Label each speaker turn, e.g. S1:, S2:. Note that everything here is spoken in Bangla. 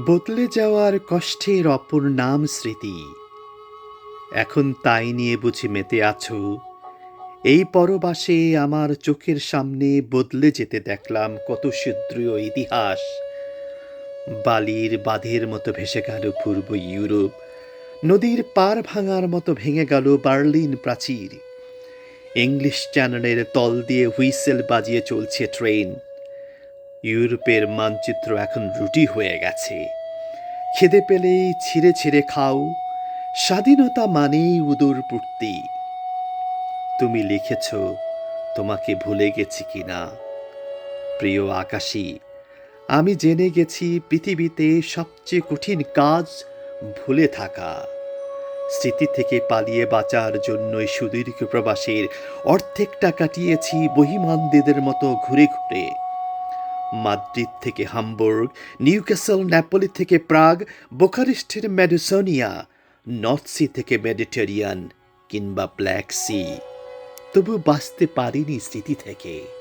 S1: বদলে যাওয়ার কষ্টের অপর নাম স্মৃতি। এখন তাই নিয়ে বুঝি মেতে আছো। এই পরবাসে আমার চোখের সামনে বদলে যেতে দেখলাম কত সুদৃঢ় ইতিহাস। বালির বাঁধের মতো ভেসে গেল পূর্ব ইউরোপ, নদীর পার ভাঙার মতো ভেঙে গেল বার্লিন প্রাচীর। ইংলিশ চ্যানেলের তল দিয়ে হুইসেল বাজিয়ে চলছে ট্রেন। ইউরোপের মানচিত্র এখন রুটি হয়ে গেছে। খিদে পেলেই ছিঁড়ে ছিঁড়ে খাও, স্বাধীনতা মানেই উদর পূর্তি। তুমি লিখেছ তোমাকে ভুলে গেছি কিনা। প্রিয় আকাশী, আমি জেনে গেছি পৃথিবীতে সবচেয়ে কঠিন কাজ ভুলে থাকা। স্মৃতি থেকে পালিয়ে বাঁচার জন্যই সুদীর্ঘ প্রবাসের অর্ধেকটা কাটিয়েছি বহিমানদের মতো ঘুরে ঘুরে। মাদ্রিদ থেকে হামবুর্গ, নিউক্যাসল, নেপোলি থেকে প্রাগ, বুখারেস্টের ম্যাডোসোনিয়া, নর্থ সি থেকে মেডিটেরিয়ান কিংবা ব্ল্যাক সি, তবু বাঁচতে পারিনি স্মৃতি থেকে।